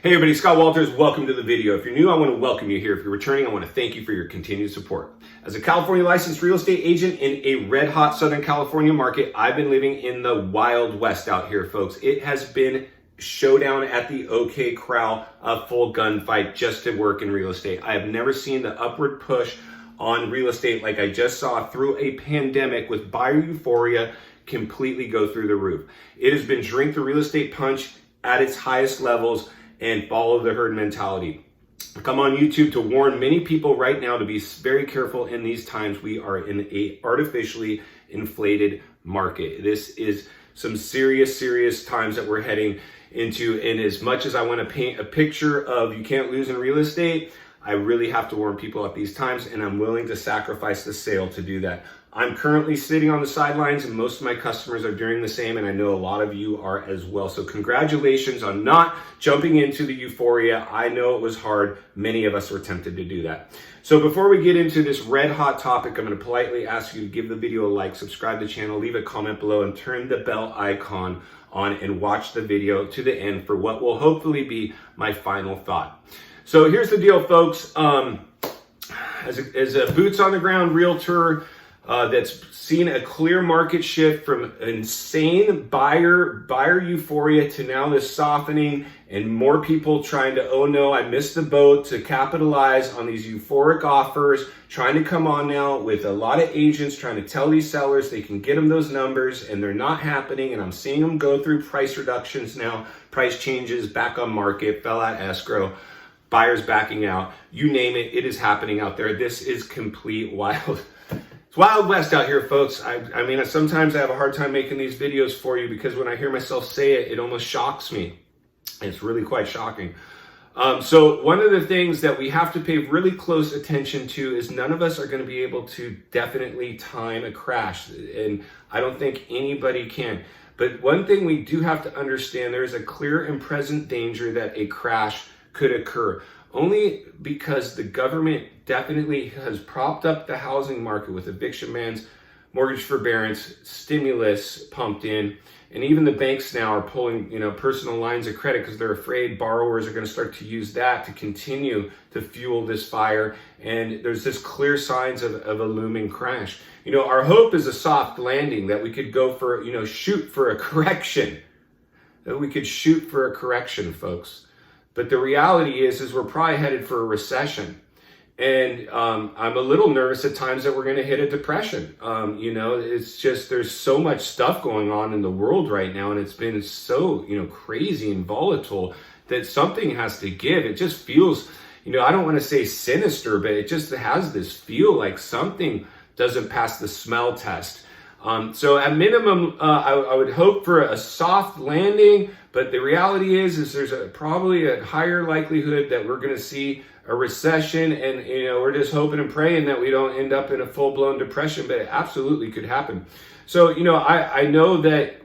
Hey everybody, Scott Walters, welcome to the video. If you're new, I want to welcome you here. If you're returning, I want to thank you for your continued support. As a California licensed real estate agent in a red hot Southern California market, I've been living in the Wild West out here, folks. It has been showdown at the OK Corral, a full gunfight just to work in real estate. I have never seen the upward push on real estate like I just saw through a pandemic with buyer euphoria completely go through the roof. It has been drink the real estate punch at its highest levels and follow the herd mentality. I come on YouTube to warn many people right now to be very careful in these times. We are in a artificially inflated market. This is some serious times that we're heading into. And as much as I want to paint a picture of you can't lose in real estate, I really have to warn people at these times, and I'm willing to sacrifice the sale to do that. I'm currently sitting on the sidelines, and most of my customers are doing the same, and I know a lot of you are as well. So congratulations on not jumping into the euphoria. I know it was hard. Many of us were tempted to do that. So before we get into this red hot topic, I'm going to politely ask you to give the video a like, subscribe to the channel, leave a comment below, and turn the bell icon on and watch the video to the end for what will hopefully be my final thought. So here's the deal, folks. As a boots on the ground realtor that's seen a clear market shift from insane buyer euphoria to now this softening and more people trying to, oh no, I missed the boat, to capitalize on these euphoric offers, trying to come on now with a lot of agents trying to tell these sellers they can get them those numbers, and they're not happening. And I'm seeing them go through price reductions now, price changes, back on market, fell out escrow, buyers backing out, you name it, it is happening out there. This is complete wild. It's Wild West out here, folks. I mean, sometimes I have a hard time making these videos for you because when I hear myself say it, it almost shocks me. It's really quite shocking. So one of the things that we have to pay really close attention to is none of us are going to be able to definitely time a crash. And I don't think anybody can. But one thing we do have to understand, there is a clear and present danger that a crash could occur. Only because the government definitely has propped up the housing market with eviction bans, mortgage forbearance, stimulus pumped in, and even the banks now are pulling, personal lines of credit because they're afraid borrowers are going to start to use that to continue to fuel this fire. And there's this clear signs of a looming crash. Our hope is a soft landing, that we could go for, shoot for a correction. That we could shoot for a correction, folks. But the reality is we're probably headed for a recession. And I'm a little nervous at times that we're going to hit a depression. It's just, there's so much stuff going on in the world right now. And it's been so, crazy and volatile that something has to give. It just feels, I don't want to say sinister, but it just has this feel like something doesn't pass the smell test. So at minimum, I would hope for a soft landing, but the reality is there's probably a higher likelihood that we're going to see a recession, and we're just hoping and praying that we don't end up in a full-blown depression, but it absolutely could happen. So I know that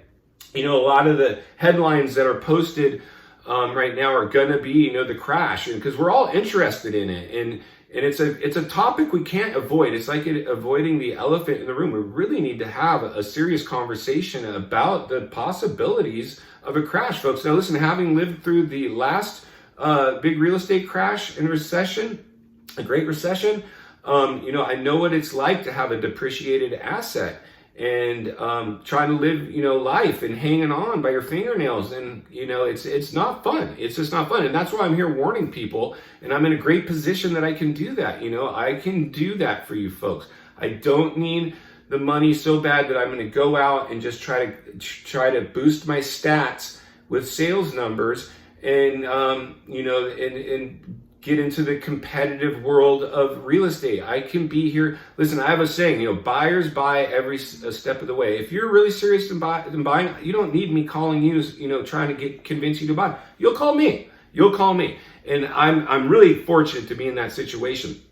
a lot of the headlines that are posted right now are going to be the crash, and because we're all interested in it, and it's a topic we can't avoid. It's like avoiding the elephant in the room. We really need to have a serious conversation about the possibilities of a crash, folks. Now listen, having lived through the last big real estate crash and recession, a great recession, I know what it's like to have a depreciated asset and trying to live, life and hanging on by your fingernails. And, it's not fun. It's just not fun. And that's why I'm here warning people. And I'm in a great position that I can do that. I can do that for you folks. I don't need the money so bad that I'm going to go out and just try to boost my stats with sales numbers and, and get into the competitive world of real estate. I can be here. Listen, I have a saying, buyers buy every step of the way. If you're really serious in buying, you don't need me calling you, trying to convince you to buy. You'll call me. And I'm really fortunate to be in that situation.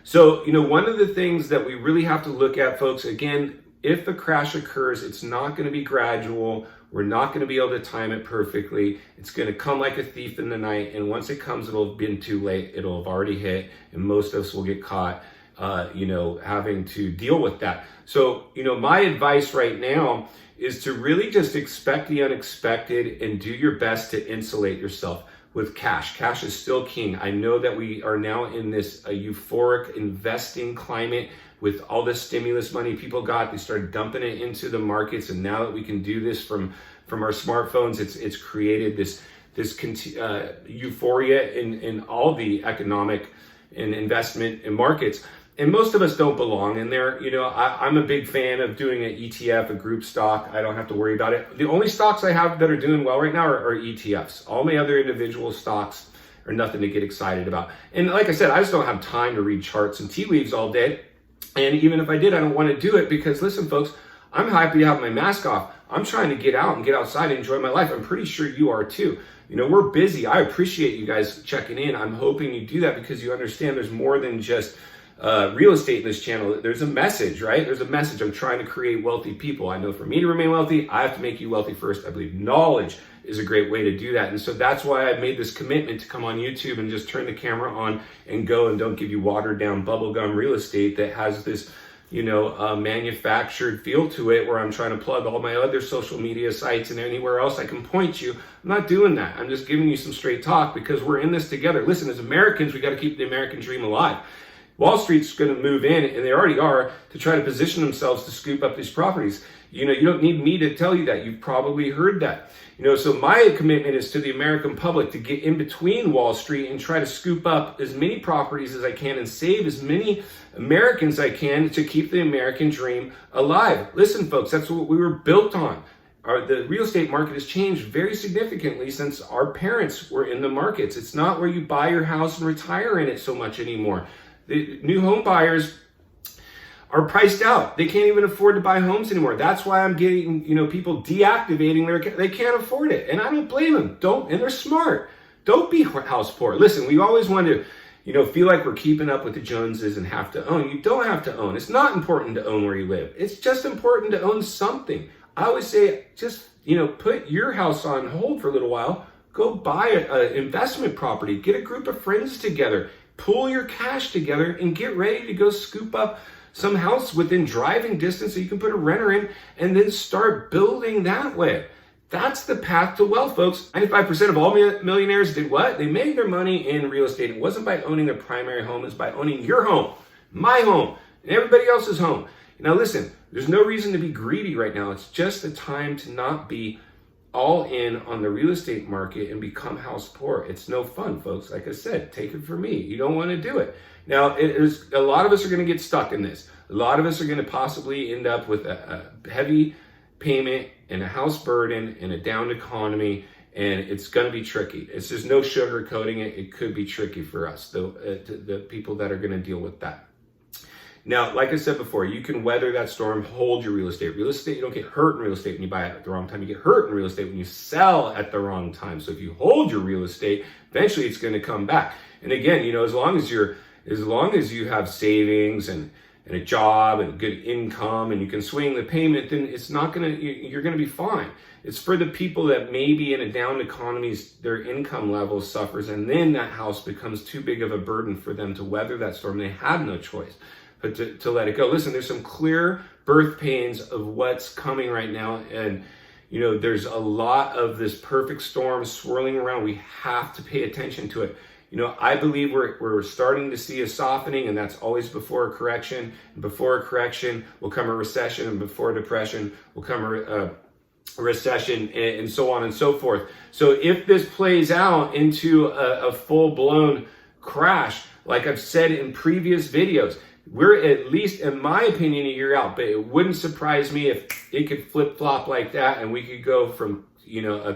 So, one of the things that we really have to look at, folks, again, if a crash occurs, it's not going to be gradual. We're not going to be able to time it perfectly. It's going to come like a thief in the night. And once it comes, it'll have been too late. It'll have already hit. And most of us will get caught, having to deal with that. So, my advice right now is to really just expect the unexpected and do your best to insulate yourself. with cash. Cash is still king. I know that we are now in this euphoric investing climate with all this stimulus money people got. They started dumping it into the markets, and now that we can do this from our smartphones, it's created this euphoria in all the economic and investment in markets. And most of us don't belong in there. I'm a big fan of doing an ETF, a group stock. I don't have to worry about it. The only stocks I have that are doing well right now are ETFs. All my other individual stocks are nothing to get excited about. And like I said, I just don't have time to read charts and tea leaves all day. And even if I did, I don't want to do it because, listen, folks, I'm happy to have my mask off. I'm trying to get out and get outside and enjoy my life. I'm pretty sure you are too. We're busy. I appreciate you guys checking in. I'm hoping you do that because you understand there's more than just real estate in this channel. There's a message, right? There's a message. I'm trying to create wealthy people. I know for me to remain wealthy, I have to make you wealthy first. I believe knowledge is a great way to do that. And so that's why I've made this commitment to come on YouTube and just turn the camera on and go, and don't give you watered down bubblegum real estate that has this, manufactured feel to it, where I'm trying to plug all my other social media sites and anywhere else I can point you. I'm not doing that. I'm just giving you some straight talk because we're in this together. Listen, as Americans, we got to keep the American dream alive. Wall Street's going to move in, and they already are, to try to position themselves to scoop up these properties. You don't need me to tell you that. You've probably heard that. So my commitment is to the American public to get in between Wall Street and try to scoop up as many properties as I can and save as many Americans as I can to keep the American dream alive. Listen, folks, that's what we were built on. The real estate market has changed very significantly since our parents were in the markets. It's not where you buy your house and retire in it so much anymore. The new home buyers are priced out. They can't even afford to buy homes anymore. That's why I'm getting, people deactivating they can't afford it. And I don't blame them. And they're smart. Don't be house poor. Listen, we always want to, feel like we're keeping up with the Joneses and have to own. You don't have to own. It's not important to own where you live. It's just important to own something. I always say, just, put your house on hold for a little while. Go buy an investment property. Get a group of friends together. Pull your cash together and get ready to go scoop up some house within driving distance so you can put a renter in and then start building that way. That's the path to wealth, folks. 95% of all millionaires did what? They made their money in real estate. It wasn't by owning their primary home. It's by owning your home, my home, and everybody else's home. Now listen, there's no reason to be greedy right now. It's just the time to not be all in on the real estate market and become house poor. It's no fun, folks. Like I said, take it from me. You don't want to do it. Now, a lot of us are going to get stuck in this. A lot of us are going to possibly end up with a heavy payment and a house burden and a downed economy, and it's going to be tricky. It's just no sugarcoating it. It could be tricky for us, the people that are going to deal with that. Now, like I said before, you can weather that storm, hold your real estate. Real estate, you don't get hurt in real estate when you buy it at the wrong time. You get hurt in real estate when you sell at the wrong time. So if you hold your real estate, eventually it's going to come back. And again, as long as you have savings and a job and good income and you can swing the payment, then you're going to be fine. It's for the people that maybe in a down economy, their income level suffers, and then that house becomes too big of a burden for them to weather that storm. They have no choice but to let it go. Listen, there's some clear birth pains of what's coming right now. And, there's a lot of this perfect storm swirling around. We have to pay attention to it. I believe we're starting to see a softening, and that's always before a correction. And before a correction will come a recession, and before a depression will come a recession, and so on and so forth. So if this plays out into a full-blown crash, like I've said in previous videos, we're at least, in my opinion, a year out. But it wouldn't surprise me if it could flip-flop like that and we could go from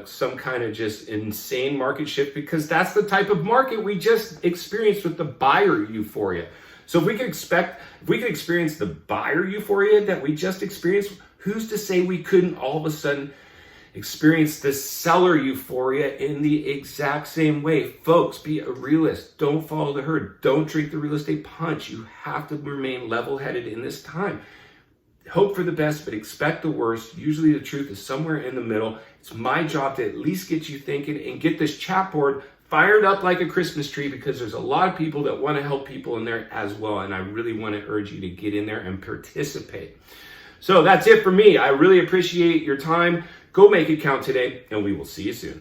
some kind of just insane market shift, because that's the type of market we just experienced with the buyer euphoria. So if we could experience the buyer euphoria that we just experienced, who's to say we couldn't all of a sudden experience the seller euphoria in the exact same way? Folks, be a realist. Don't follow the herd. Don't drink the real estate punch. You have to remain level-headed in this time. Hope for the best, but expect the worst. Usually the truth is somewhere in the middle. It's my job to at least get you thinking and get this chat board fired up like a Christmas tree, because there's a lot of people that want to help people in there as well. And I really want to urge you to get in there and participate. So that's it for me. I really appreciate your time. Go make it count today, and we will see you soon.